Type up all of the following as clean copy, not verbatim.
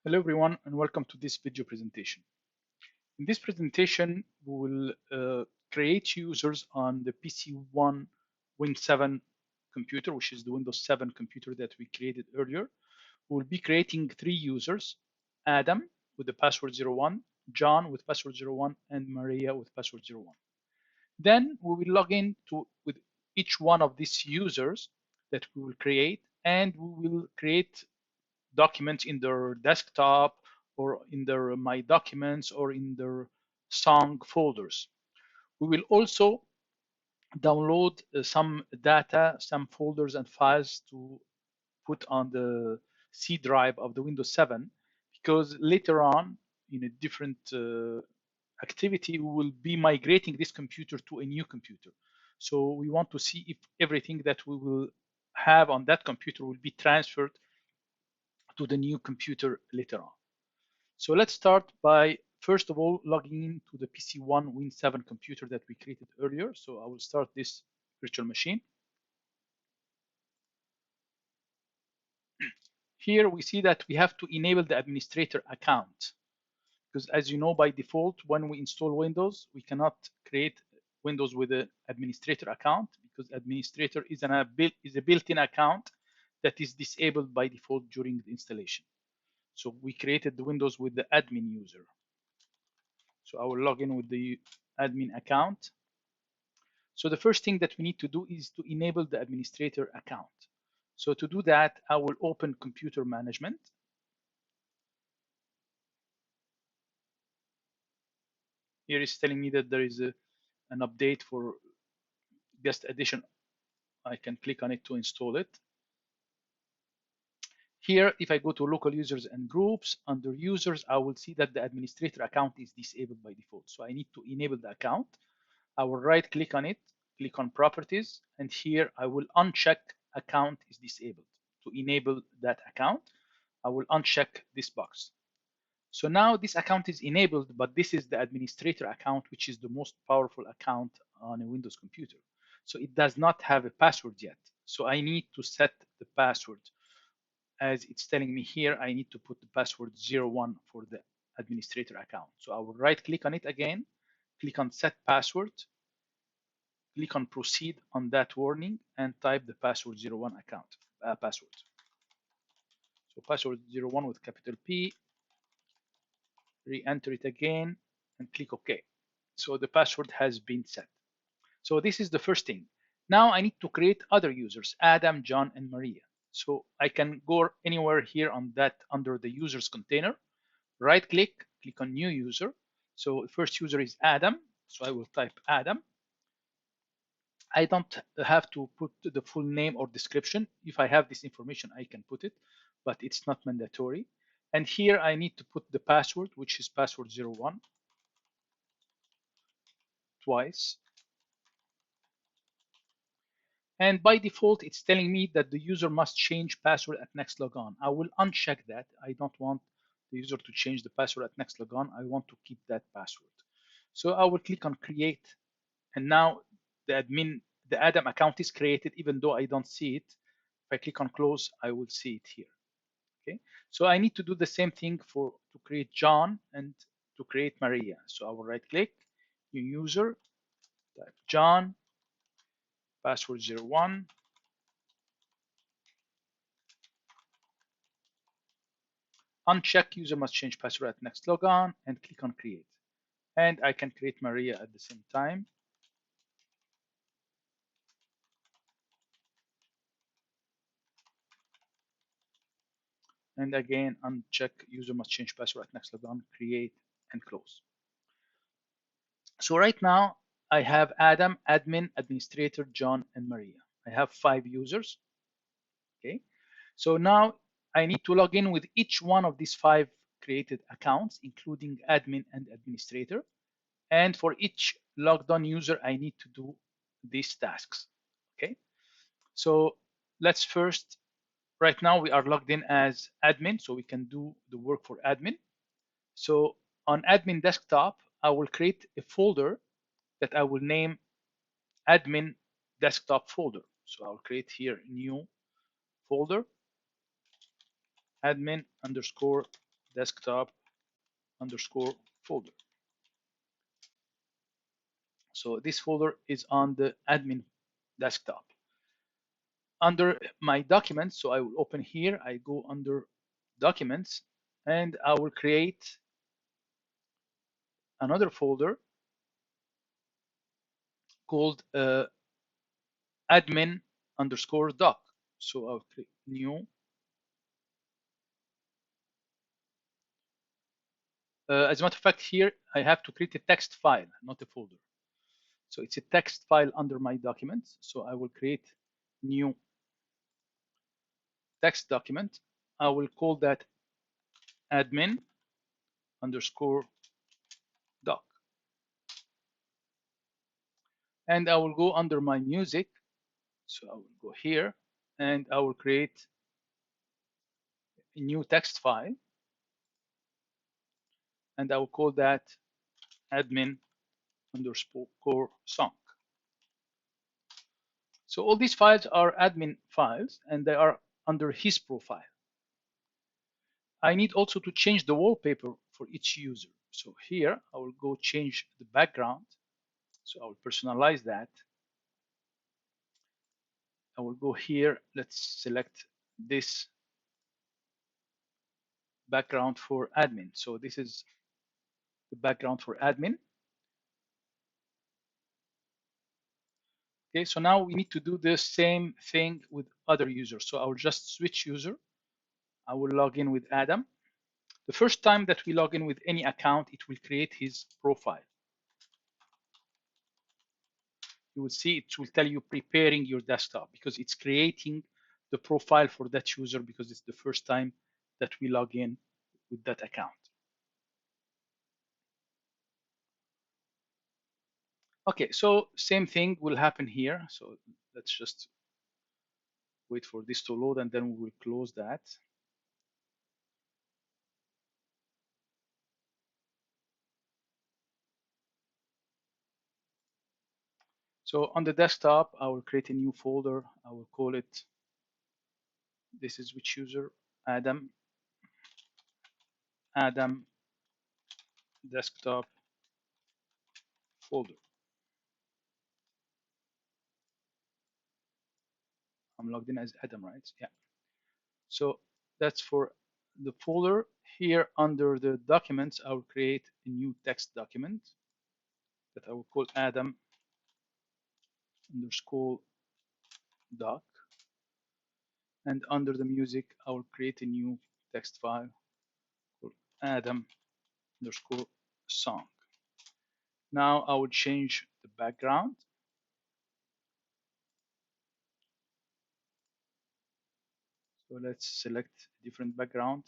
Hello everyone and welcome to this video presentation. In this presentation, we will create users on the PC1 Win 7 computer, which is the Windows 7 computer that we created earlier. We will be creating 3 users: Adam with the password 01, John with password 01, and Maria with password 01. Then we will log in with each one of these users that we will create, and we will create documents in their desktop or in their My Documents or in their song folders. We will also download some data, some folders and files to put on the C drive of the Windows 7, because later on in a different activity, we will be migrating this computer to a new computer. So we want to see if everything that we will have on that computer will be transferred to the new computer later on. So let's start by, first of all, logging into the PC1 Win 7 computer that we created earlier. So I will start this virtual machine. Here we see that we have to enable the administrator account, because as you know, by default, when we install Windows, we cannot create Windows with an administrator account, because administrator is a built-in account that is disabled by default during the installation. So we created the Windows with the admin user. So I will log in with the admin account. So the first thing that we need to do is to enable the administrator account. So to do that, I will open computer management. Here is telling me that there is an update for guest addition. I can click on it to install it. Here, if I go to local users and groups, under users, I will see that the administrator account is disabled by default. So I need to enable the account. I will right click on it, click on properties, and here I will uncheck account is disabled. To enable that account, I will uncheck this box. So now this account is enabled, but this is the administrator account, which is the most powerful account on a Windows computer. So it does not have a password yet. So I need to set the password. As it's telling me here, I need to put the password 01 for the administrator account. So I will right click on it again, click on set password, click on proceed on that warning, and type the password 01 account password. So password 01 with capital P, re-enter it again, and click OK. So the password has been set. So this is the first thing. Now I need to create other users, Adam, John, and Maria. So I can go anywhere here on that under the users container, right click, click on new user. So the first user is Adam. So I will type Adam. I don't have to put the full name or description. If I have this information, I can put it, but it's not mandatory. And here I need to put the password, which is password 01, twice. And by default, it's telling me that the user must change password at next logon. I will uncheck that. I don't want the user to change the password at next logon. I want to keep that password. So I will click on create. And now the Adam account is created, even though I don't see it. If I click on close, I will see it here. Okay. So I need to do the same thing to create John and to create Maria. So I will right click, new user, type John, password 01. Uncheck user must change password at next logon and click on create. And I can create Maria at the same time. And again, uncheck user must change password at next logon, create and close. So right now I have Adam, admin, administrator, John, and Maria. I have 5 users. Okay. So now I need to log in with each one of these 5 created accounts, including admin and administrator. And for each logged on user, I need to do these tasks. Okay. So let's first, right now we are logged in as admin, so we can do the work for admin. So on admin desktop, I will create a folder that I will name admin desktop folder. So I'll create here new folder, admin _ desktop underscore folder. So this folder is on the admin desktop. Under my documents, so I will open here, I go under documents, and I will create another folder called admin underscore doc. So I'll click new. As a matter of fact, here I have to create a text file, not a folder. So it's a text file under my documents. So I will create new text document. I will call that admin underscore doc. And I will go under my music. So I will go here and I will create a new text file. And I will call that admin underscore song. So all these files are admin files and they are under his profile. I need also to change the wallpaper for each user. So here I will go change the background. So I will personalize that. I will go here. Let's select this background for admin. So this is the background for admin. Okay, so now we need to do the same thing with other users. So I will just switch user. I will log in with Adam. The first time that we log in with any account, it will create his profile. You will see it will tell you preparing your desktop because it's creating the profile for that user because it's the first time that we log in with that account. Okay, so same thing will happen here. So let's just wait for this to load and then we will close that. So on the desktop, I will create a new folder. I will call it, this is which user, Adam desktop folder. I'm logged in as Adam, right? Yeah. So that's for the folder. Here under the documents, I will create a new text document that I will call Adam underscore doc. And under the music, I will create a new text file called Adam underscore song. Now I will change the background. So let's select a different background.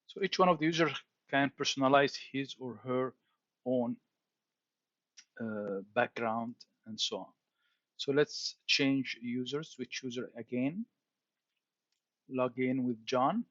So each one of the users can personalize his or her own background and so on. So let's change users, switch user again, log in with John.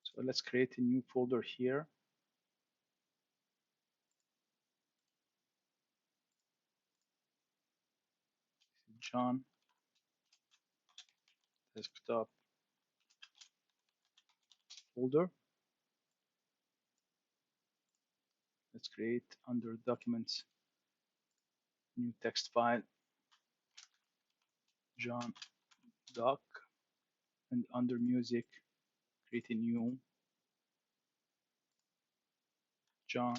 So let's create a new folder here. John desktop folder. Let's create under documents, new text file, John doc, and under music, create a new John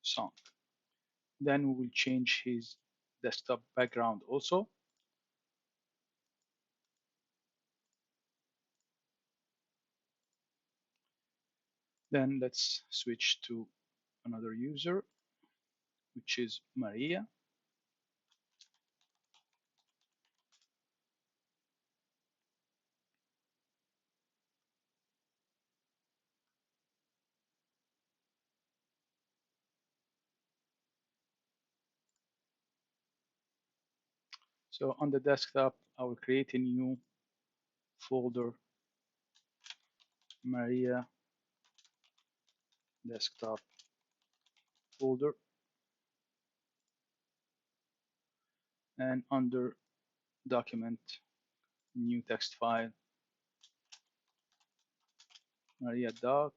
song. Then we will change his desktop background also. Then let's switch to another user, which is Maria. So on the desktop, I will create a new folder Maria desktop folder, and under document, new text file, Maria doc,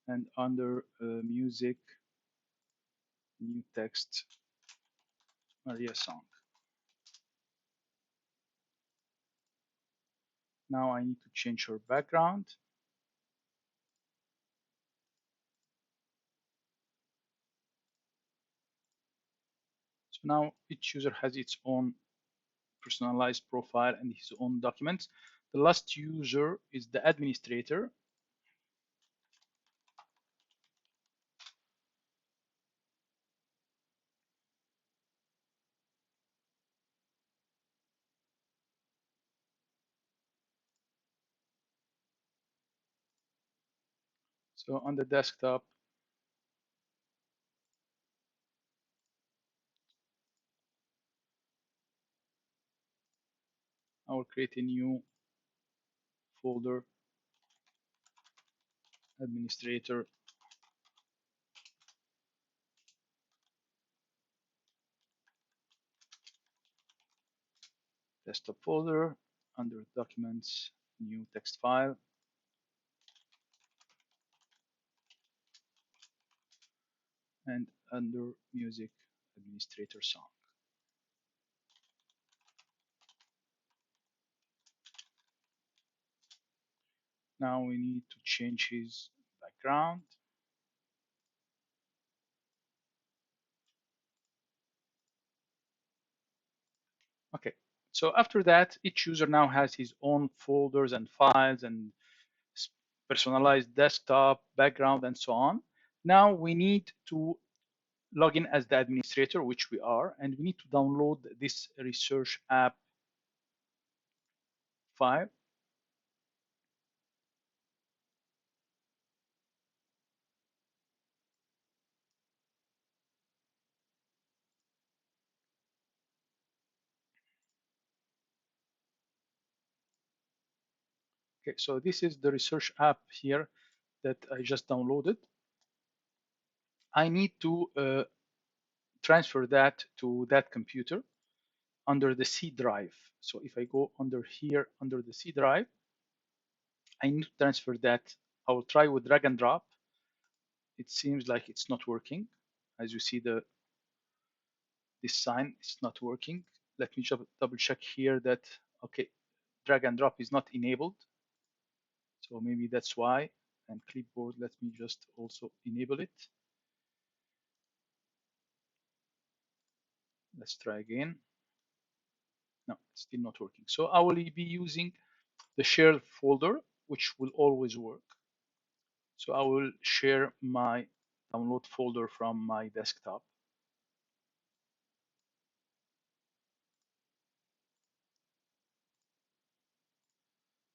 and under music, new text, Maria song. Now I need to change her background. So now each user has its own personalized profile and his own documents. The last user is the administrator. So on the desktop, I will create a new folder, administrator, desktop folder, under documents, new text file, and under music, administrator song. Now we need to change his background. Okay, so after that, each user now has his own folders and files and personalized desktop, background, and so on. Now we need to log in as the administrator, which we are, and we need to download this research app file. Okay, so this is the research app here that I just downloaded. I need to transfer that to that computer under the C drive. So if I go under here, under the C drive, I need to transfer that. I will try with drag and drop. It seems like it's not working. As you see, this sign is not working. Let me double check here that, okay, drag and drop is not enabled. So maybe that's why. And clipboard, let me just also enable it. Let's try again. No, it's still not working. So I will be using the share folder, which will always work. So I will share my download folder from my desktop.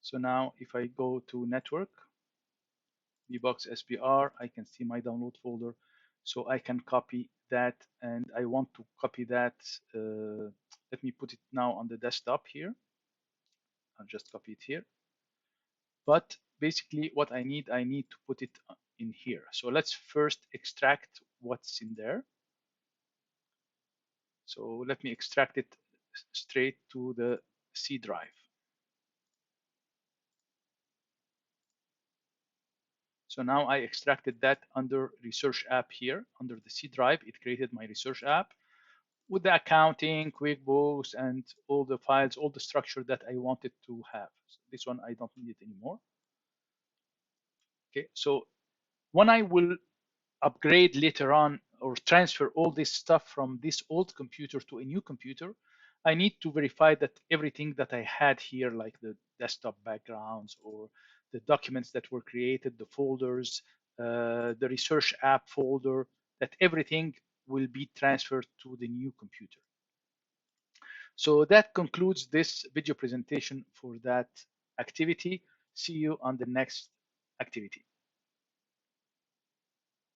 So now if I go to network, VBox SPR, I can see my download folder. So I can copy that, and I want to copy that. Let me put it now on the desktop here. I'll just copy it here. But basically what I need to put it in here. So let's first extract what's in there. So let me extract it straight to the C drive. So now I extracted that under research app here, under the C drive. It created my research app with the accounting, QuickBooks, and all the files, all the structure that I wanted to have. So this one, I don't need it anymore. Okay, so when I will upgrade later on or transfer all this stuff from this old computer to a new computer, I need to verify that everything that I had here, like the desktop backgrounds or the documents that were created, the folders, the research app folder, that everything will be transferred to the new computer. So that concludes this video presentation for that activity. See you on the next activity.